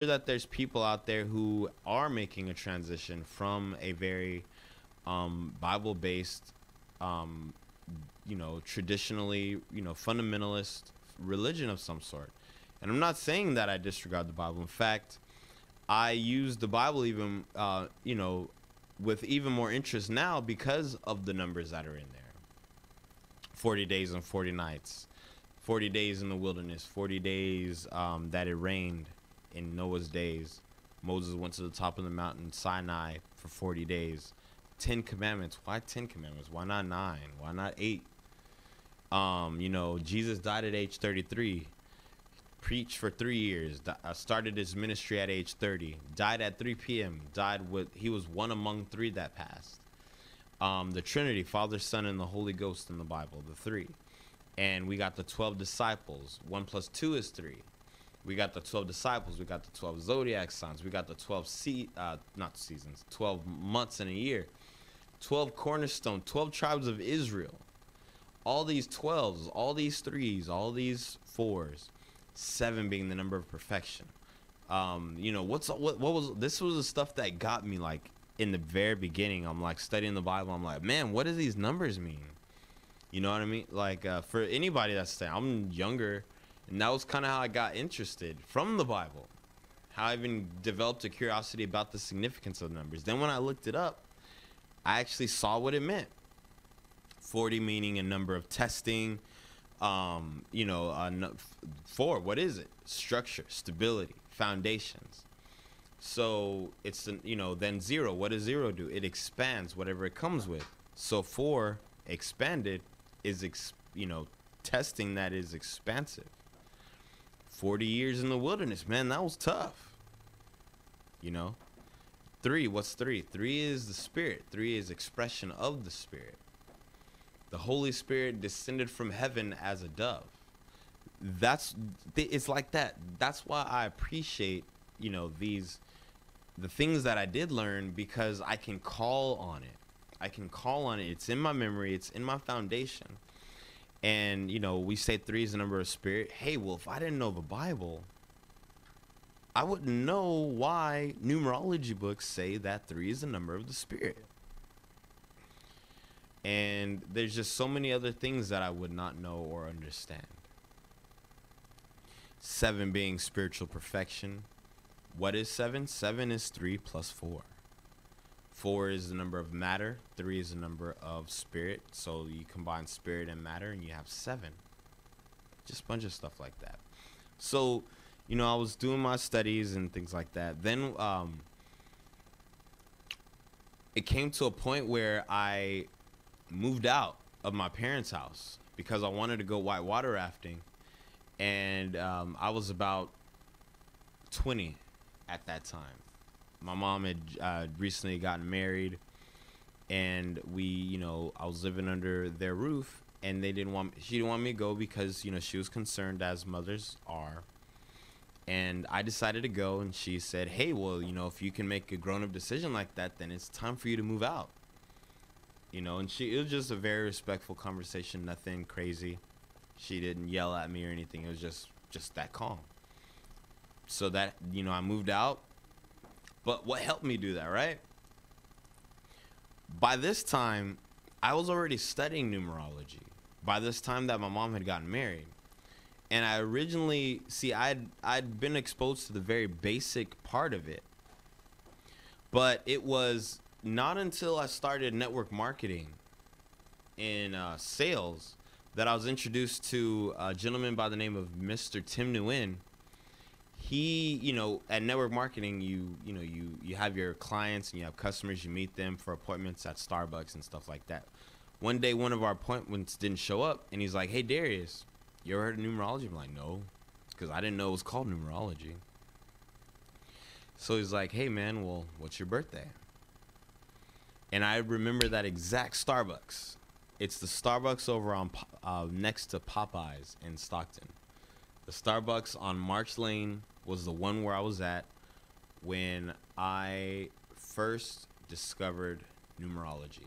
that there's people out there who are making a transition from a very Bible based, um, traditionally, fundamentalist religion of some sort. And I'm not saying that I disregard the Bible. In fact, I use the Bible even, with even more interest now because of the numbers that are in there. 40 days and 40 nights, 40 days in the wilderness, 40 days that it rained in Noah's days. Moses went to the top of the mountain Sinai for 40 days. 10 commandments. Why 10 commandments? Why not 9? Why not 8? Jesus died at age 33. Preached for 3 years. Started his ministry at age 30. Died at 3 p.m. He was one among three that passed. The Trinity, Father, Son, and the Holy Ghost in the Bible, the three. And we got the 12 disciples. 1 plus 2 is 3. We got the 12 disciples. We got the 12 zodiac signs. We got the 12 not seasons, 12 months in a year. 12 cornerstone, 12 tribes of Israel. All these 12s, all these 3s, all these 4s, 7 being the number of perfection. What was this was the stuff that got me, like, in the very beginning. I'm like studying the Bible. I'm like, man, what do these numbers mean? You know what I mean? Like, for anybody that's saying, I'm younger, and that was kind of how I got interested from the Bible. How I even developed a curiosity about the significance of numbers. Then when I looked it up, I actually saw what it meant. 40 meaning a number of testing. 4, what is it? Structure, stability, foundations. So it's, then 0. What does 0 do? It expands whatever it comes with. So 4 expanded is, testing that is expansive. 40 years in the wilderness, man, that was tough. 3, what's 3? 3 is the Spirit. 3 is expression of the Spirit. The Holy Spirit descended from heaven as a dove. It's like that. That's why I appreciate, the things that I did learn, because I can call on it. It's in my memory. It's in my foundation. And, we say 3 is the number of Spirit. Hey, well, if I didn't know the Bible, I wouldn't know why numerology books say that 3 is the number of the Spirit. And there's just so many other things that I would not know or understand. 7 being spiritual perfection. What is 7? 7 is 3 plus 4. 4 is the number of matter. 3 is the number of spirit. So you combine spirit and matter and you have 7. Just a bunch of stuff like that. So, I was doing my studies and things like that. Then it came to a point where I moved out of my parents' house because I wanted to go whitewater rafting. And I was about 20 at that time. My mom had recently gotten married, and I was living under their roof, and she didn't want me to go because, she was concerned, as mothers are. And I decided to go, and she said, hey, well, if you can make a grown-up decision like that, then it's time for you to move out. And it was just a very respectful conversation, nothing crazy. She didn't yell at me or anything. It was just that calm. So that, I moved out. But what helped me do that, right? By this time, I was already studying numerology. By this time that my mom had gotten married. And I originally, I'd been exposed to the very basic part of it. But it was not until I started network marketing in sales that I was introduced to a gentleman by the name of Mr. Tim Nguyen. He, at network marketing, you have your clients and you have customers, you meet them for appointments at Starbucks and stuff like that. One day, one of our appointments didn't show up, and he's like, hey, Darius, you ever heard of numerology? I'm like, no, because I didn't know it was called numerology. So he's like, hey, man, well, what's your birthday? And I remember that exact Starbucks. It's the Starbucks over on next to Popeyes in Stockton. The Starbucks on March Lane was the one where I was at when I first discovered numerology.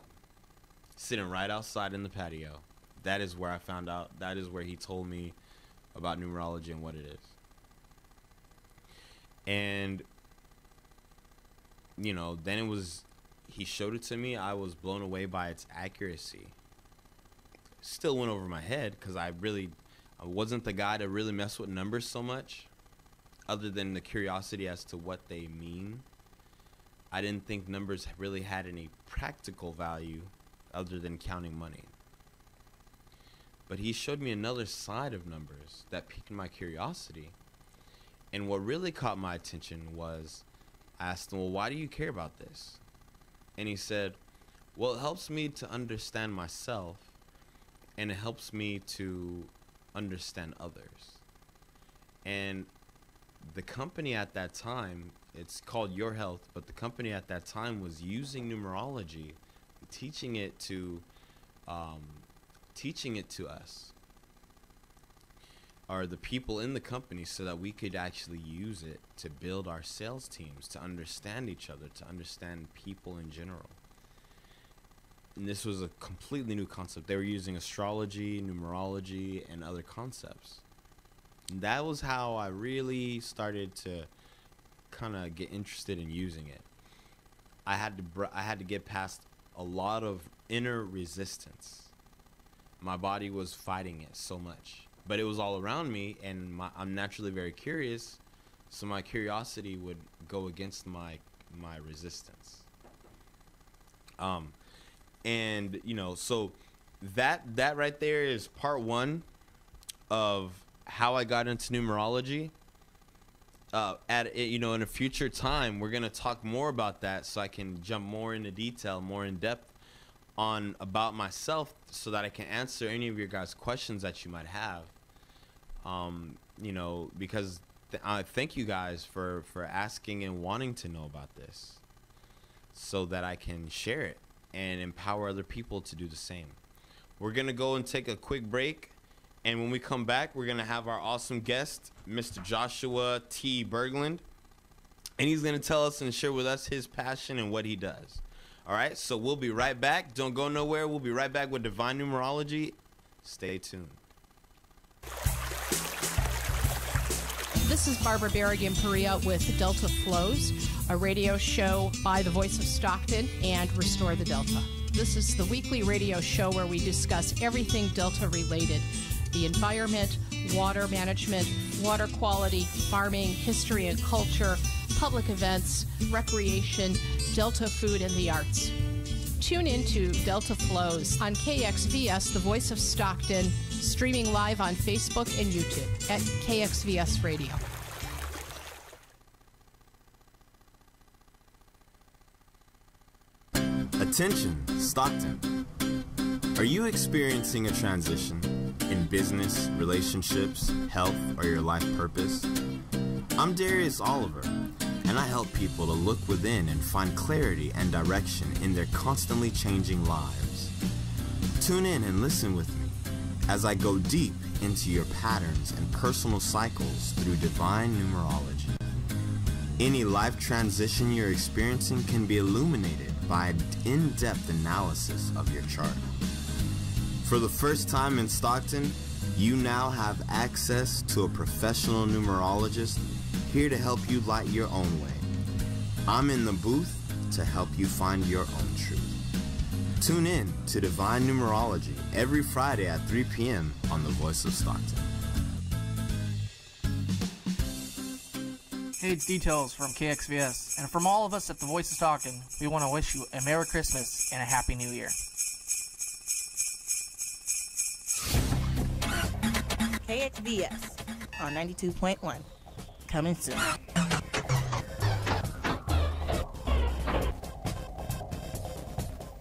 Sitting right outside in the patio. That is where I found out. That is where he told me about numerology and what it is. And, you know, then he showed it to me. I was blown away by its accuracy. Still went over my head because I wasn't the guy to really mess with numbers so much, other than the curiosity as to what they mean. I didn't think numbers really had any practical value other than counting money. But he showed me another side of numbers that piqued my curiosity. And what really caught my attention was, I asked him, well, why do you care about this? And he said, well, it helps me to understand myself, and it helps me to understand others. And the company at that time, it's called Your Health, but the company at that time was using numerology, teaching it to us, or the people in the company, so that we could actually use it to build our sales teams, to understand each other, to understand people in general. And this was a completely new concept. They were using astrology, numerology, and other concepts. And that was how I really started to kind of get interested in using it. I had to get past a lot of inner resistance. My body was fighting it so much, but it was all around me, and I'm naturally very curious, so my curiosity would go against my resistance. And you know, so that right there is part one of how I got into numerology. You know, in a future time, we're gonna talk more about that, so I can jump more into detail, more in depth about myself, so that I can answer any of your guys' questions that you might have. You know, because I thank you guys for asking and wanting to know about this, so that I can share it and empower other people to do the same. We're gonna go and take a quick break, and when we come back, we're gonna have our awesome guest, Mr. Joshua T. Bergland, and he's gonna tell us and share with us his passion and what he does. All right, so we'll be right back. Don't go nowhere. We'll be right back with Divine Numerology. Stay tuned. This is Barbara Bergland with Delta Flows, a radio show by the Voice of Stockton and Restore the Delta. This is the weekly radio show where we discuss everything Delta related: the environment, water management, water quality, farming, history and culture, public events, recreation, Delta food, and the arts. Tune into Delta Flows on KXVS, the Voice of Stockton, streaming live on Facebook and YouTube at KXVS Radio. Attention, Stockton. Are you experiencing a transition in business, relationships, health, or your life purpose? I'm Darius Oliver, and I help people to look within and find clarity and direction in their constantly changing lives. Tune in and listen with me as I go deep into your patterns and personal cycles through divine numerology. Any life transition you're experiencing can be illuminated by an in-depth analysis of your chart. For the first time in Stockton, you now have access to a professional numerologist here to help you light your own way. I'm in the booth to help you find your own truth. Tune in to Divine Numerology every Friday at 3 p.m. on The Voice of Stockton. Hey, it's Details from KXVS, and from all of us at The Voice of Stockton, we want to wish you a Merry Christmas and a Happy New Year. KXVS on 92.1. Coming soon.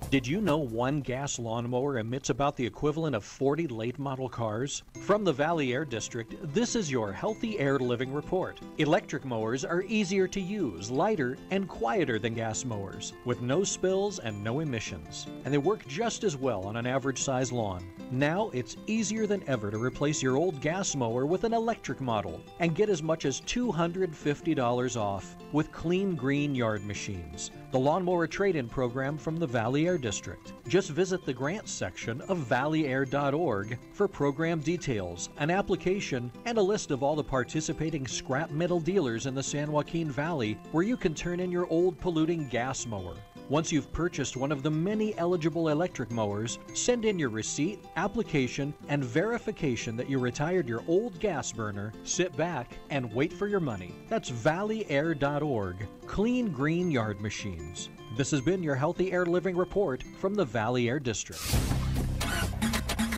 Did you know one gas lawnmower emits about the equivalent of 40 late model cars? From the Valley Air District, this is your Healthy Air Living Report. Electric mowers are easier to use, lighter, and quieter than gas mowers, with no spills and no emissions. And they work just as well on an average size lawn. Now it's easier than ever to replace your old gas mower with an electric model and get as much as $250 off with Clean Green Yard Machines, the lawnmower trade-in program from the Valley Air District. Just visit the grants section of valleyair.org for program details, an application, and a list of all the participating scrap metal dealers in the San Joaquin Valley where you can turn in your old polluting gas mower. Once you've purchased one of the many eligible electric mowers, send in your receipt, application, and verification that you retired your old gas burner, sit back, and wait for your money. That's valleyair.org. Clean green yard machines. This has been your Healthy Air Living Report from the Valley Air District.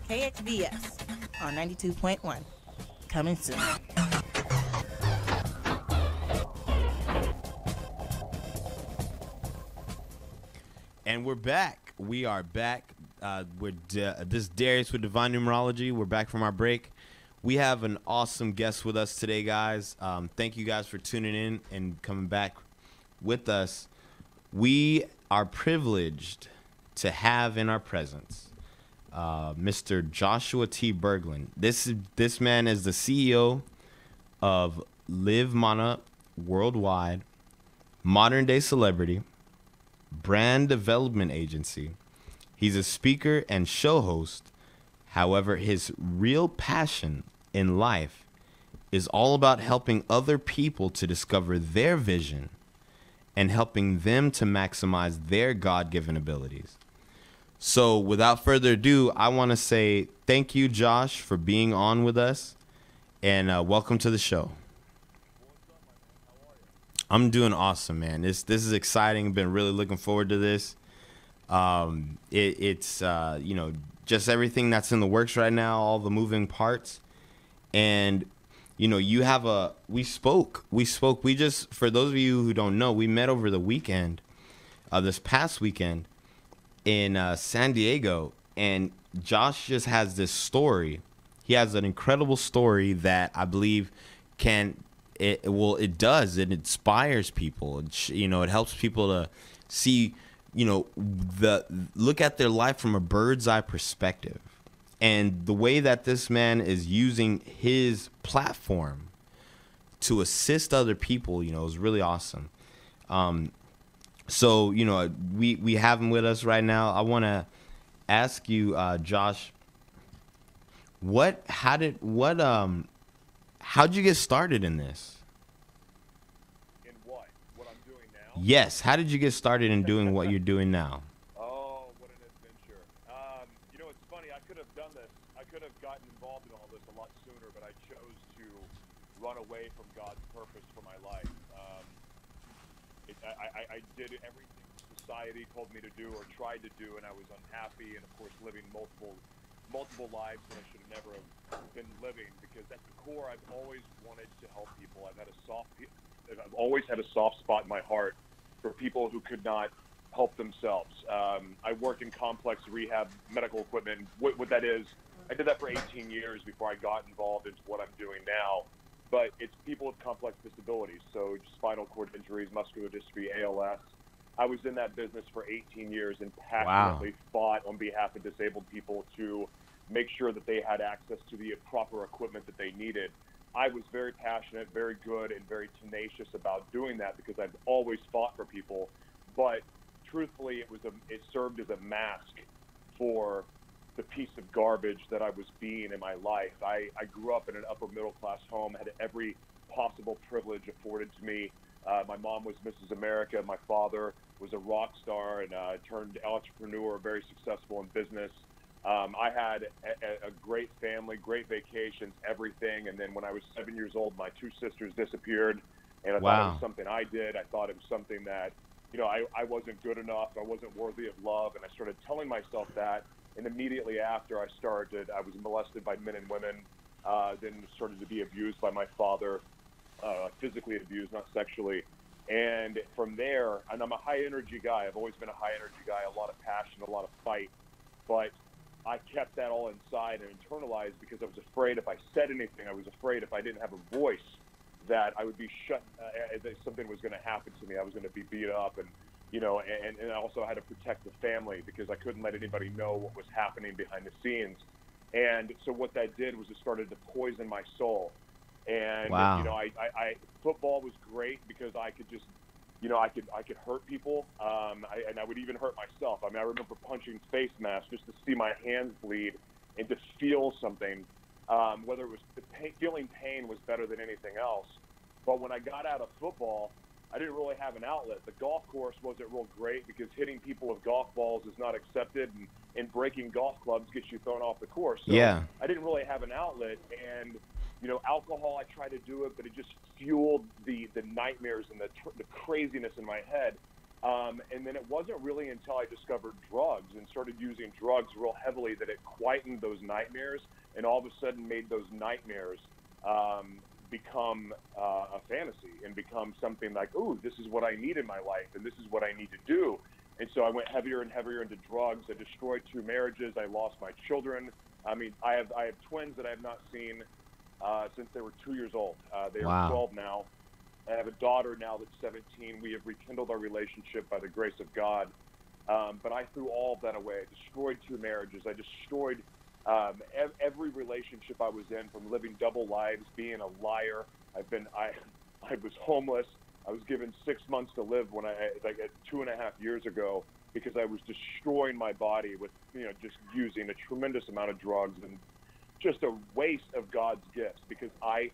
KXVS on 92.1. Coming soon. And we're back. We are back. This is Darius with Divine Numerology. We're back from our break. We have an awesome guest with us today, guys. Thank you guys for tuning in and coming back with us. We are privileged to have in our presence Mr. Joshua T. Bergland. This man is the CEO of Live Mana Worldwide, Modern Day Celebrity, brand development agency. He's a speaker and show host. However, his real passion in life is all about helping other people to discover their vision and helping them to maximize their God-given abilities. So without further ado, I want to say thank you, Josh, for being on with us, and welcome to the show. I'm doing awesome, man. This is exciting. Been really looking forward to this. It's you know, just everything that's in the works right now, all the moving parts, and you know, you have we spoke. We just, for those of you who don't know, we met over the weekend, this past weekend in San Diego, and Josh just has this story. He has an incredible story that I believe it inspires people. It helps people to see, look at their life from a bird's eye perspective. And the way that this man is using his platform to assist other people, is really awesome. So, we have him with us right now. I want to ask you, Josh, how'd you get started in this? In what? What I'm doing now? Yes. How did you get started in doing what you're doing now? Oh, what an adventure. It's funny. I could have done this. I could have gotten involved in all this a lot sooner, but I chose to run away from God's purpose for my life. I did everything society told me to do or tried to do, and I was unhappy, and of course living multiple lives that I should have never have been living, because at the core I've always wanted to help people. I've always had a soft spot in my heart for people who could not help themselves. I worked in complex rehab medical equipment. What that is, I did that for 18 years before I got involved into what I'm doing now. But it's people with complex disabilities, so spinal cord injuries, muscular dystrophy, ALS. I was in that business for 18 years and passionately fought on behalf of disabled people to make sure that they had access to the proper equipment that they needed. I was very passionate, very good, and very tenacious about doing that because I've always fought for people. But truthfully, it served as a mask for the piece of garbage that I was being in my life. I grew up in an upper middle class home, had every possible privilege afforded to me. My mom was Mrs. America. My father was a rock star and turned entrepreneur, very successful in business. I had a great family, great vacations, everything. And then when I was 7 years old, my two sisters disappeared. And I thought it was something I did. I thought it was something that, I wasn't good enough. I wasn't worthy of love. And I started telling myself that. And immediately after I was molested by men and women, then started to be abused by my father, physically abused, not sexually. And from there, and I'm a high energy guy. I've always been a high energy guy, a lot of passion, a lot of fight. But I kept that all inside and internalized because I was afraid if I said anything, I was afraid if I didn't have a voice that I would be shut, that something was going to happen to me. I was going to be beat up, and I also had to protect the family because I couldn't let anybody know what was happening behind the scenes. And so what that did was it started to poison my soul. And, football was great because I could just I could hurt people, and I would even hurt myself. I mean, I remember punching face masks just to see my hands bleed and to feel something. Whether it was feeling pain was better than anything else. But when I got out of football, I didn't really have an outlet. The golf course wasn't real great because hitting people with golf balls is not accepted, and breaking golf clubs gets you thrown off the course. So Yeah. I didn't really have an outlet, and alcohol, I tried to do it, but it just fueled the nightmares and the craziness in my head. And then it wasn't really until I discovered drugs and started using drugs real heavily that it quietened those nightmares, and all of a sudden made those nightmares become a fantasy and become something like, ooh, this is what I need in my life, and this is what I need to do. And so I went heavier and heavier into drugs. I destroyed 2 marriages. I lost my children. I mean, I have twins that I have not seen since they were 2 years old. They are 12 now. I have a daughter now that's 17. We have rekindled our relationship by the grace of God. But I threw all of that away. I destroyed 2 marriages. I destroyed every relationship I was in, from living double lives, being a liar. I was homeless. I was given 6 months to live when 2.5 years ago, because I was destroying my body with, just using a tremendous amount of drugs, and just a waste of God's gifts, because I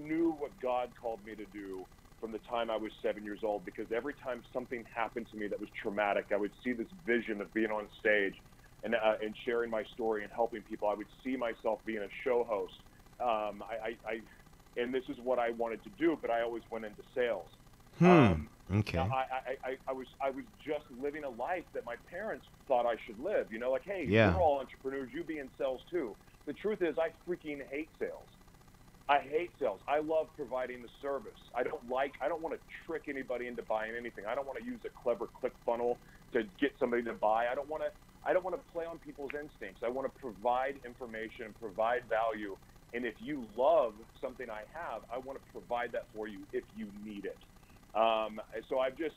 knew what God called me to do from the time I was 7 years old, because every time something happened to me that was traumatic, I would see this vision of being on stage and sharing my story and helping people. I would see myself being a show host. And this is what I wanted to do, but I always went into sales. Okay. I was just living a life that my parents thought I should live. Like, hey, Yeah. we're all entrepreneurs. You be in sales too. The truth is, I freaking hate sales. I hate sales. I love providing the service. I don't want to trick anybody into buying anything. I don't want to use a clever click funnel to get somebody to buy. I don't want to play on people's instincts. I want to provide information and provide value. And if you love something I have, I want to provide that for you if you need it. So I've just,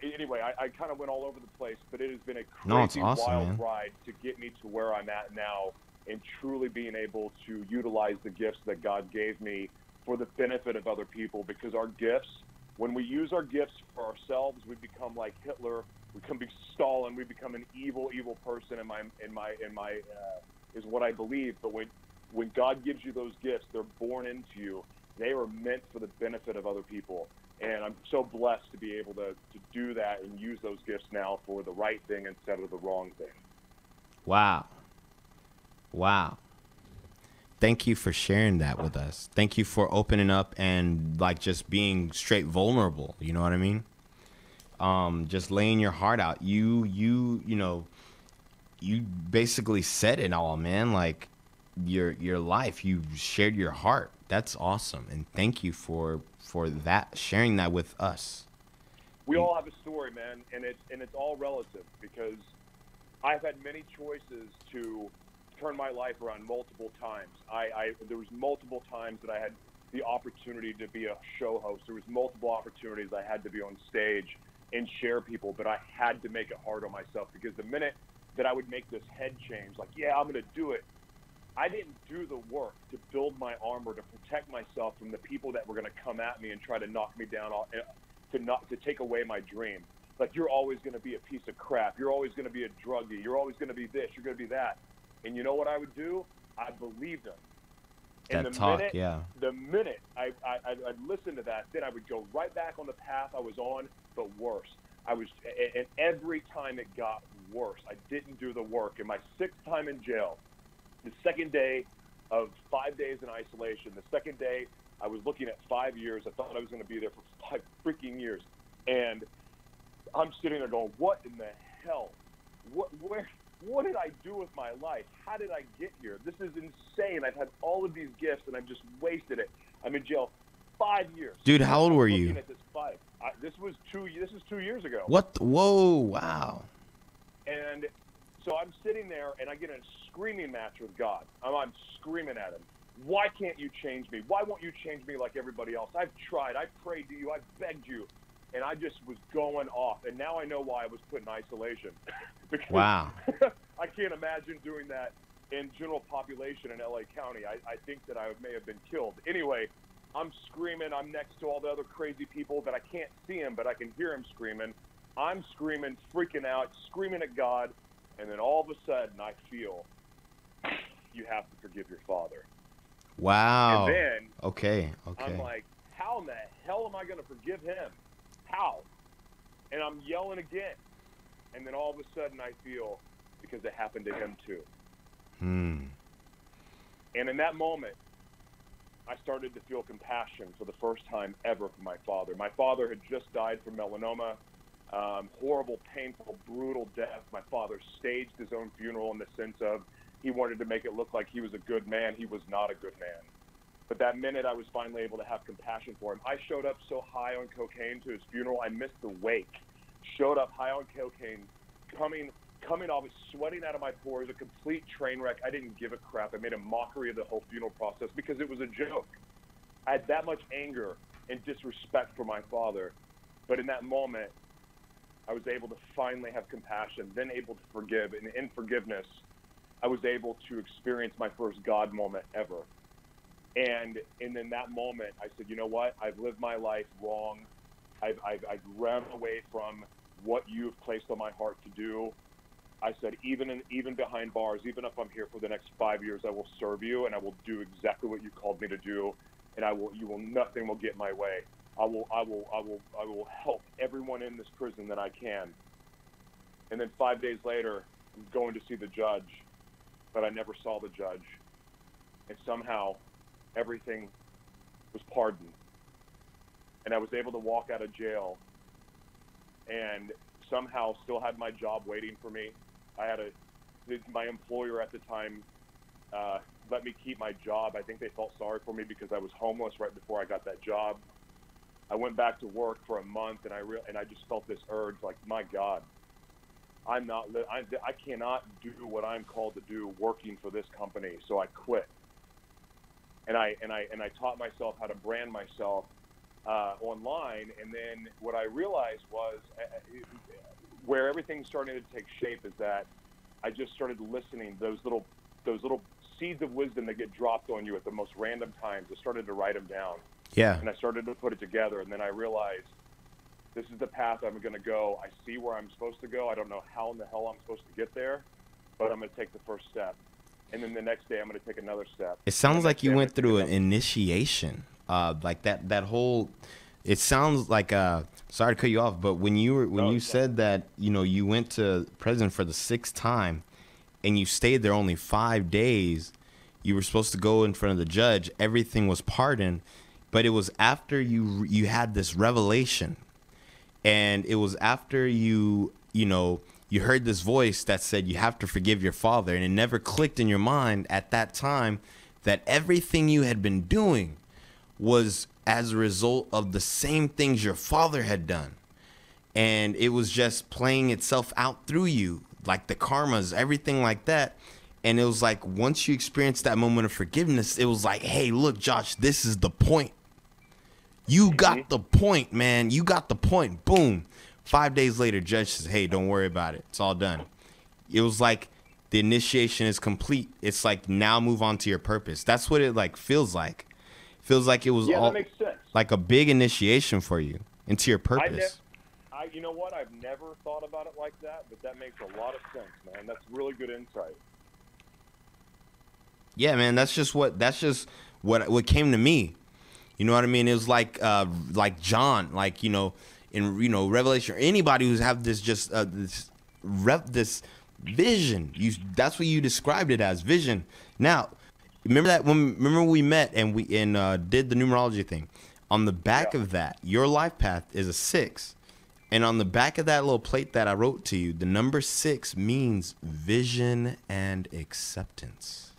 anyway, I kind of went all over the place, but it has been a crazy, wild ride to get me to where I'm at now, and truly being able to utilize the gifts that God gave me for the benefit of other people. Because our gifts, when we use our gifts for ourselves, we become like Hitler, we become Stalin, we become an evil person is what I believe. But when God gives you those gifts, they're born into you. They are meant for the benefit of other people. And I'm so blessed to be able to do that and use those gifts now for the right thing instead of the wrong thing. Wow. Thank you for sharing that with us. Thank you for opening up and just being straight vulnerable. You know what I mean? Just laying your heart out. You basically said it all, man. Like your life, you shared your heart. That's awesome. And thank you for that, sharing that with us. We all have a story, man, and it's all relative, because I've had many choices to turn my life around multiple times. There was multiple times that I had the opportunity to be a show host. There was multiple opportunities I had to be on stage and share people, but I had to make it hard on myself, because the minute that I would make this head change, like, yeah, I'm going to do it, I didn't do the work to build my armor, to protect myself from the people that were going to come at me and try to knock me down, to take away my dream. Like, you're always going to be a piece of crap. You're always going to be a druggie. You're always going to be this. You're going to be that. And you know what I would do? I believed them. And the minute I'd listen to that, then I would go right back on the path I was on, but worse. And every time it got worse. I didn't do the work. In my 6th time in jail, the second day of 5 days in isolation, the second day I was looking at 5 years. I thought I was going to be there for 5 freaking years. And I'm sitting there going, what in the hell? What did I do with my life? How did I get here? This is insane. I've had all of these gifts, and I've just wasted it. I'm in jail 5 years. Dude, how old were you? At this was 2 years ago. What? Whoa, wow. And so I'm sitting there, and I get in a screaming match with God. I'm screaming at him. Why can't you change me? Why won't you change me like everybody else? I've tried. I've prayed to you. I've begged you. And I just was going off. And now I know why I was put in isolation. Because wow. I can't imagine doing that in general population in LA County. I think that I may have been killed. Anyway, I'm screaming. I'm next to all the other crazy people that I can't see him, but I can hear him screaming. I'm screaming, freaking out, screaming at God. And then all of a sudden I feel, you have to forgive your father. Wow. And then okay. I'm like, how in the hell am I going to forgive him? How? And I'm yelling again. And then all of a sudden I feel, because it happened to him too. And in that moment, I started to feel compassion for the first time ever for my father. My father had just died from melanoma. Horrible, painful, brutal death. My father staged his own funeral in the sense of he wanted to make it look like he was a good man. He was not a good man. But that minute I was finally able to have compassion for him. I showed up so high on cocaine to his funeral, I missed the wake. Showed up high on cocaine, coming off, sweating out of my pores, a complete train wreck. I didn't give a crap. I made a mockery of the whole funeral process because it was a joke. I had that much anger and disrespect for my father. But in that moment, I was able to finally have compassion, then able to forgive. And in forgiveness, I was able to experience my first God moment ever. And in that moment, I said, you know what? I've lived my life wrong. I've run away from what you've placed on my heart to do. I said, even behind bars, even if I'm here for the next 5 years, I will serve you and I will do exactly what you called me to do. And nothing will get in my way. I will help everyone in this prison that I can. And then 5 days later, I'm going to see the judge, but I never saw the judge. And somehow everything was pardoned. And I was able to walk out of jail and somehow still had my job waiting for me. My employer at the time let me keep my job. I think they felt sorry for me because I was homeless right before I got that job. I went back to work for a month, and I just felt this urge, like, my God, I cannot do what I'm called to do working for this company. So I quit, and I taught myself how to brand myself online. And then what I realized was where everything's starting to take shape is that I just started listening those little seeds of wisdom that get dropped on you at the most random times. I started to write them down. Yeah. And I started to put it together, and then I realized this is the path I'm going to go. I see where I'm supposed to go. I don't know how in the hell I'm supposed to get there, but I'm going to take the first step. And then the next day, I'm going to take another step. It sounds like you went through an initiation, like that whole. It sounds like sorry to cut you off, but when you said that you went to prison for the 6th time, and you stayed there only 5 days, you were supposed to go in front of the judge. Everything was pardoned, but it was after you had this revelation, and it was after you heard this voice that said you have to forgive your father, and it never clicked in your mind at that time that everything you had been doing was as a result of the same things your father had done. And it was just playing itself out through you, like the karmas, everything like that. And it was like, once you experienced that moment of forgiveness, it was like, hey, look, Josh, this is the point. You got the point, man. You got the point. Boom. 5 days later, judge says, hey, don't worry about it. It's all done. It was like the initiation is complete. It's like, now move on to your purpose. That's what it feels like. Feels like it was all that makes sense. Like a big initiation for you into your purpose. You know what? I've never thought about it like that, but that makes a lot of sense, man. That's really good insight. Yeah, man. That's just what came to me. You know what I mean? It was like John, in Revelation, or anybody who's have this just this vision. That's what you described it as, vision. Now, remember when we met and we did the numerology thing. On the back of that, your life path is a 6. And on the back of that little plate that I wrote to you, the number 6 means vision and acceptance.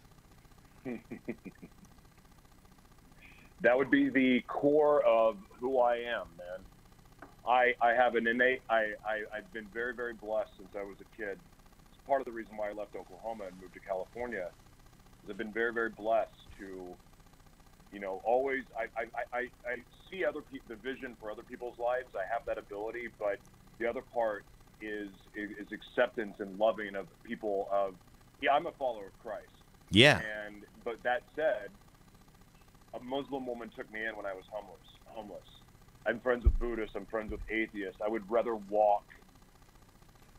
That would be the core of who I am, man. I have an innate, I've been very, very blessed since I was a kid. It's part of the reason why I left Oklahoma and moved to California. I've been very, very blessed to, always, I see the vision for other people's lives. I have that ability, but the other part is acceptance and loving of people I'm a follower of Christ. Yeah. But that said, a Muslim woman took me in when I was homeless. I'm friends with Buddhists. I'm friends with atheists. I would rather walk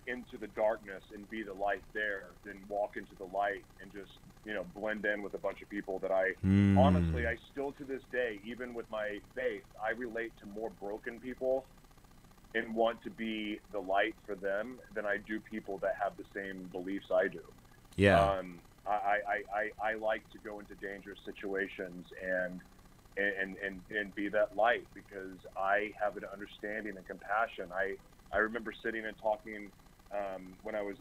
into the darkness and be the light there than walk into the light and just, you know, blend in with a bunch of people that I honestly, I still to this day, even with my faith, I relate to more broken people and want to be the light for them than I do people that have the same beliefs I do. Yeah. I like to go into dangerous situations and be that light because I have an understanding and compassion. I remember sitting and talking when I was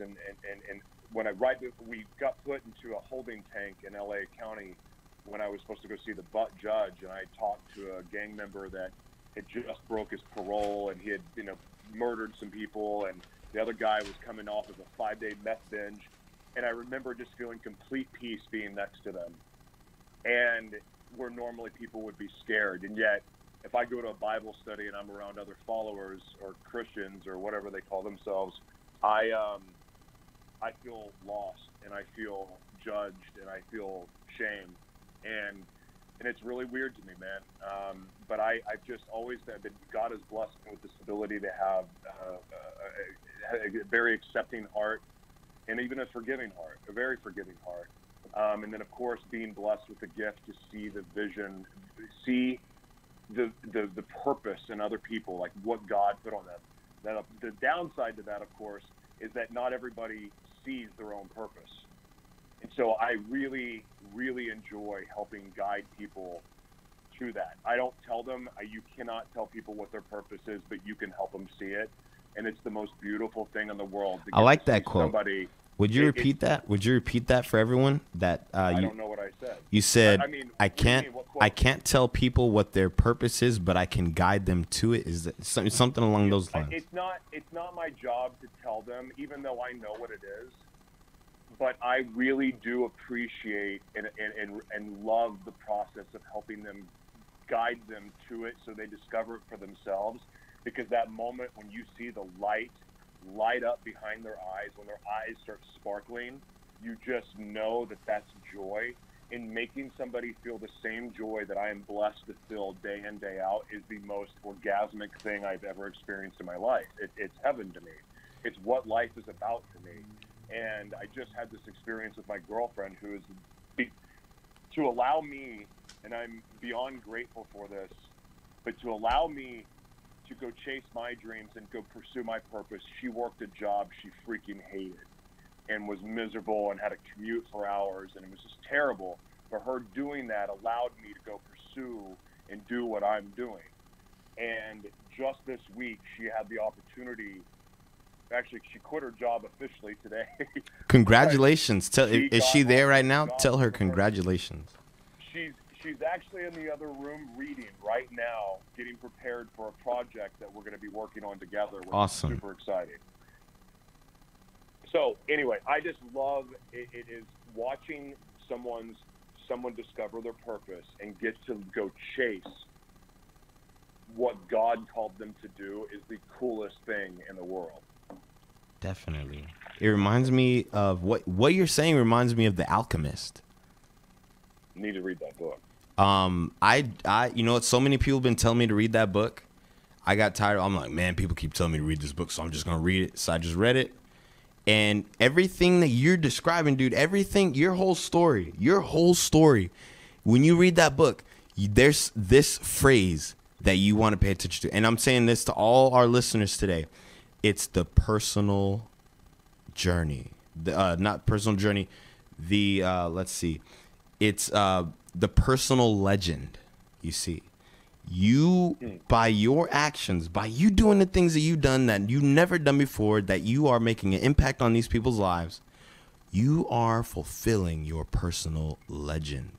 we got put into a holding tank in LA County when I was supposed to go see the judge, and I talked to a gang member that had just broke his parole, and he had, you know, murdered some people, and the other guy was coming off of a 5-day meth binge, and I remember just feeling complete peace being next to them, and where normally people would be scared, and yet if I go to a Bible study and I'm around other followers or Christians or whatever they call themselves, I feel lost and I feel judged and I feel shame, and it's really weird to me, man. But I've just always said that God has blessed me with this ability to have a very accepting heart and even a forgiving heart, a very forgiving heart. And then, of course, being blessed with the gift to see the vision, see the purpose in other people, like what God put on them. Now, the downside to that, of course, is that not everybody sees their own purpose. And so I really, really enjoy helping guide people through that. I don't tell them, you cannot tell people what their purpose is, but you can help them see it. And it's the most beautiful thing in the world. I like that quote. Somebody, Would you repeat that? Would you repeat that for everyone? That I don't know what I said. You said, I can't can't tell people what their purpose is, but I can guide them to it. Is that something along those lines? It's not my job to tell them, even though I know what it is. But I really do appreciate and love the process of helping them, guide them to it so they discover it for themselves. Because that moment when you see the light up behind their eyes, when their eyes start sparkling, you just know that that's joy. And making somebody feel the same joy that I am blessed to feel day in, day out is the most orgasmic thing I've ever experienced in my life. It's heaven to me. It's what life is about for me. And I just had this experience with my girlfriend who is to allow me, and I'm beyond grateful for this, but to allow me to go chase my dreams and go pursue my purpose. She worked a job she freaking hated and was miserable and had to commute for hours, and it was just terrible. But her doing that allowed me to go pursue and do what I'm doing. And just this week, she had the opportunity. Actually, she quit her job officially today. Congratulations. Is she there right now? Tell her congratulations. She's actually in the other room reading right now, getting prepared for a project that we're going to be working on together. Which Awesome. Is super exciting. So anyway, I just love it is watching someone discover their purpose and get to go chase what God called them to do is the coolest thing in the world. Definitely. It reminds me of what you're saying reminds me of The Alchemist. You need to read that book. I you know what, so many people have been telling me to read that book. I got tired. I'm like, man, people keep telling me to read this book, so I'm just gonna read it. So I just read it. And everything that you're describing, dude, everything, your whole story, when you read that book, there's this phrase that you want to pay attention to. And I'm saying this to all our listeners today. It's the personal journey. Not personal journey. Let's see. It's the personal legend, you see. You, by your actions, by you doing the things that you've done that you've never done before, that you are making an impact on these people's lives, you are fulfilling your personal legend.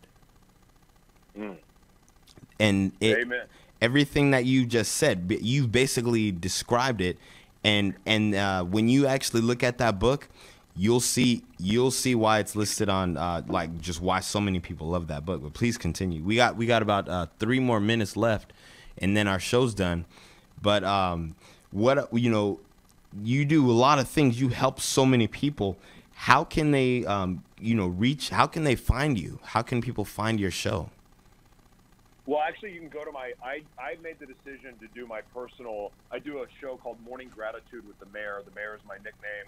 And Amen. Everything that you just said, you basically described it. And when you actually look at that book, you'll see why it's listed on like just why so many people love that book. But please continue. We got about 3 more minutes left, and then our show's done. But you do a lot of things. You help so many people. How can they reach? How can they find you? How can people find your show? Well, actually, you can go to I made the decision to do my personal. I do a show called Morning Gratitude with the Mayor. The Mayor is my nickname.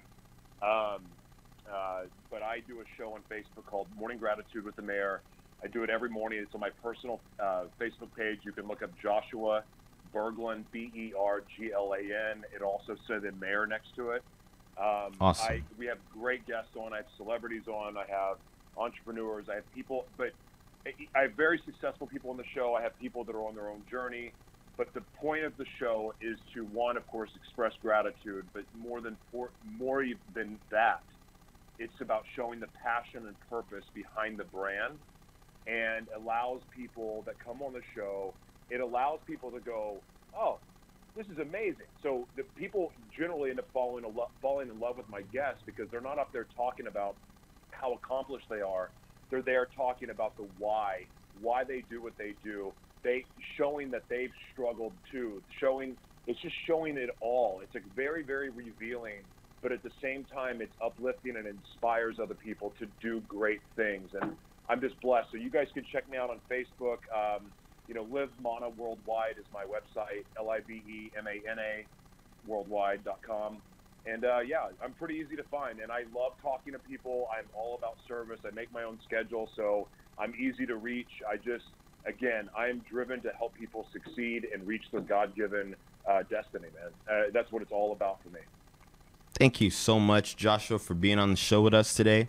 But I do a show on Facebook called Morning Gratitude with the Mayor. I do it every morning. It's on my personal Facebook page. You can look up Joshua Bergland, Berglan. It also says the Mayor next to it. Awesome. We have great guests on. I have celebrities on. I have entrepreneurs. I have people, but I have very successful people on the show. I have people that are on their own journey. But the point of the show is to, one, of course, express gratitude. But more than that, it's about showing the passion and purpose behind the brand, and allows people that come on the show. It allows people to go, oh, this is amazing. So the people generally end up falling in love with my guests because they're not up there talking about how accomplished they are. They're there talking about the why they do what they do. They showing that they've struggled too. It's just showing it all. It's like very, very revealing, but at the same time, it's uplifting and inspires other people to do great things. And I'm just blessed. So you guys can check me out on Facebook. Live Mana Worldwide is my website, LIVEMANA worldwide.com. And I'm pretty easy to find, and I love talking to people. I'm all about service. I make my own schedule, so I'm easy to reach. I am driven to help people succeed and reach their God-given destiny, man. That's what it's all about for me. Thank you so much, Joshua, for being on the show with us today,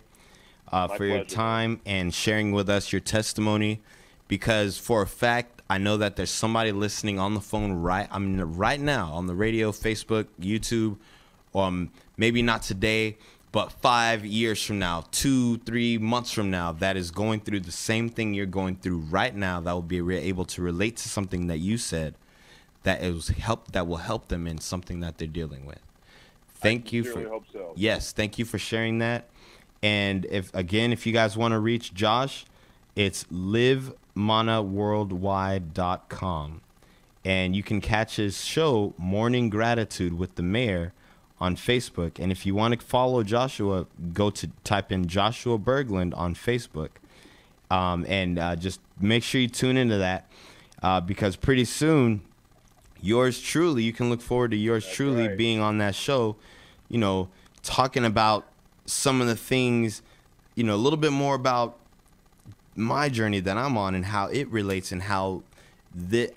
for your pleasure, time and sharing with us your testimony, because for a fact, I know that there's somebody listening on the phone right now on the radio, Facebook, YouTube, maybe not today, but 5 years from now, 2-3 months from now, that is going through the same thing you're going through right now, that will be able to relate to something that you said, that will help them in something that they're dealing with. Thank you for hope so. Yes, thank you for sharing that. And if you guys want to reach Josh, it's livemanaworldwide.com, and you can catch his show Morning Gratitude with the Mayor on Facebook. And if you want to follow Joshua, go to type in Joshua Bergland on Facebook, and just make sure you tune into that, because pretty soon yours truly, you can look forward to yours truly being on that show, talking about some of the things, a little bit more about my journey that I'm on and how it relates, and how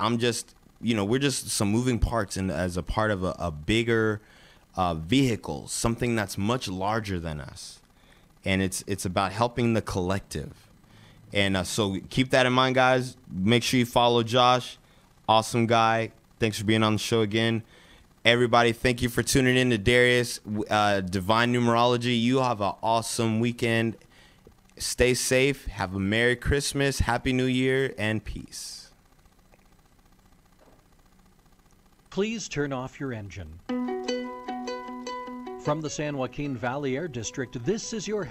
I'm just, we're just some moving parts as a part of a bigger vehicle, something that's much larger than us, and it's about helping the collective. And so keep that in mind, guys. Make sure you follow Josh. Awesome guy. Thanks for being on the show again. Everybody, thank you for tuning in to Darius, Divine Numerology. You have an awesome weekend. Stay safe. Have a Merry Christmas, Happy New Year, and peace. Please turn off your engine. From the San Joaquin Valley Air District, this is your